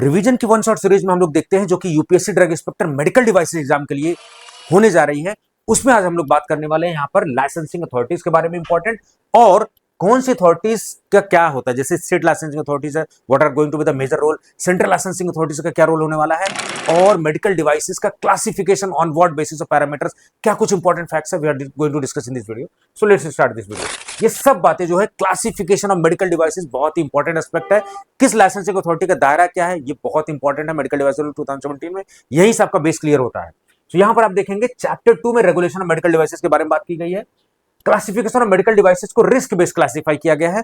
Revision की one shot series में हम लोग देखते हैं जो कि UPSC drug inspector medical devices exam के लिए होने जा रही है। उसमें आज हम लोग बात करने वाले हैं यहाँ पर लाइसेंसिंग अथॉरिटीज के बारे में इंपॉर्टेंट, और कौन सी अथॉरिटीज का क्या होता है, जैसे स्टेट लाइसेंसिंग अथॉरिटीज है, what are going to be the major role, central licensing authorities का क्या रोल होने वाला है, और मेडिकल डिवाइसेस का classification on what basis of parameters, क्या कुछ इंपॉर्टेंट फैक्ट्स है we are going to discuss in this video. So let's start this video. ये सब बातें जो है क्लासिफिकेशन ऑफ मेडिकल डिवाइसेस बहुत ही इंपॉर्टेंट एस्पेक्ट है। किस लाइसेंसिंग अथॉरिटी का दायरा क्या है, ये बहुत इंपॉर्टेंट है मेडिकल डिवाइस 2017 में, यही से आपका बेस क्लियर होता है। तो यहां पर आप देखेंगे चैप्टर 2 में रेगुलेशन ऑफ मेडिकल डिवाइसेस के बारे में बात की गई है। क्लासिफिकेशन ऑफ मेडिकल डिवाइसेस को रिस्क बेस्ड क्लासिफाई किया गया है।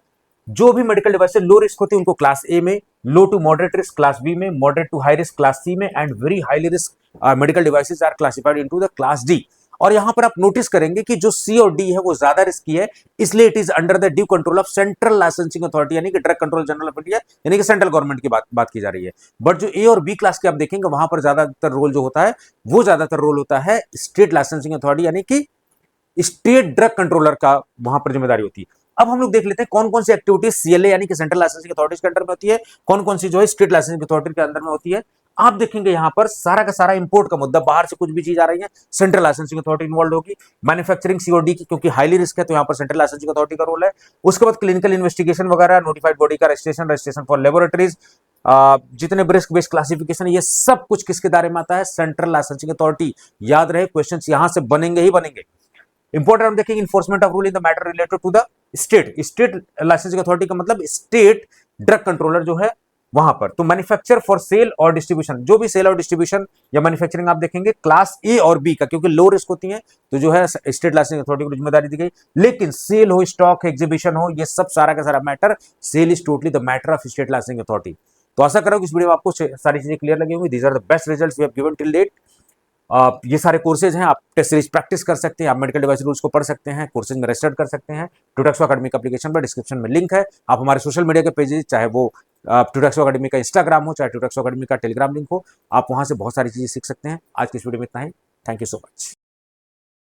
जो भी मेडिकल डिवाइसेस लो रिस्क होती है उनको क्लास ए में, low to moderate risk class B में, moderate to high risk class C में, and very highly risk medical devices are classified into the class D. और यहां पर आप नोटिस करेंगे कि जो सी और डी है वो ज्यादा रिस्की है, इसलिए it is under the due control of central licensing authority, यानी कि drug control general of India, यानी कि सेंट्रल गवर्नमेंट की बात की जा रही है। बट जो ए और बी क्लास के आप देखेंगे वहां पर ज्यादातर रोल जो होता है वो ज्यादातर रोल होता है स्टेट लाइसेंसिंग अथॉरिटी, यानी कि स्टेट ड्रग कंट्रोलर का वहां पर जिम्मेदारी होती है। अब हम लोग देख लेते हैं कौन कौन सी एक्टिविटीज सीएलए यानी कि सेंट्रल लाइसेंसिंग अथॉरिटीज के अंडर में होती है, कौन कौन सी जो है स्टेट लाइसेंसिंग अथॉरिटी के अंदर में होती है। आप देखेंगे यहां पर सारा का सारा इंपोर्ट का मुद्दा, बाहर से कुछ भी चीज आ रही है सेंट्रल लाइसेंसिंग अथॉरिटी इन्वॉल्व होगी। मैन्युफैक्चरिंग सीओडी की क्योंकि हाईली रिस्क है तो यहां पर सेंट्रल लाइसेंसिंग अथॉरिटी का रोल है। उसके बाद क्लिनिकल इन्वेस्टिगेशन वगैरह, नोटिफाइड बॉडी का रजिस्ट्रेशन फॉर लेबोरेटरीज, जितने भी रिस्क बेस्ड क्लासिफिकेशन, ये सब कुछ किसके दायरे में आता है, सेंट्रल लाइसेंसिंग अथॉरिटी। याद रहे क्वेश्चंस यहां से बनेंगे ही बनेंगे। इंपॉर्टेंट हम देखेंगे enforcement of rule in the matter related to the state licensing authority का मतलब स्टेट ड्रग कंट्रोलर जो है वहां पर। तो मैन्युफैक्चर फॉर सेल और डिस्ट्रीब्यूशन, जो भी सेल और डिस्ट्रीब्यूशन या मैन्युफैक्चरिंग आप देखेंगे क्लास ए और बी का, क्योंकि लो रिस्क होती है तो जो है स्टेट लाइसेंसिंग अथॉरिटी को जिम्मेदारी दी गई। लेकिन सेल हो, स्टॉक एग्जीबिशन हो, ये सब सारा का सारा matter, sale is totally the matter of state licensing authority. तो आशा करो कि इस वीडियो में आपको सारी चीजें क्लियर लगी होंगी। These are the best results we have given till date. ये सारे कोर्सेज हैं, आप टेस्ट सीरीज प्रैक्टिस कर सकते हैं, आप मेडिकल डिवाइस रूल्स को पढ़ सकते हैं, कोर्सेज में रजिस्टर कर सकते हैं। ट्यूटैक्सो एकेडमी का एप्लीकेशन पर डिस्क्रिप्शन में लिंक है। आप हमारे सोशल मीडिया के पेजेस, चाहे वो ट्यूटैक्सो एकेडमी का इंस्टाग्राम हो, चाहे ट्यूटैक्सो एकेडमी का टेलीग्राम लिंक हो, आप वहां से बहुत सारी चीजें सीख सकते हैं। आज की इस वीडियो में इतना ही। Thank you so much.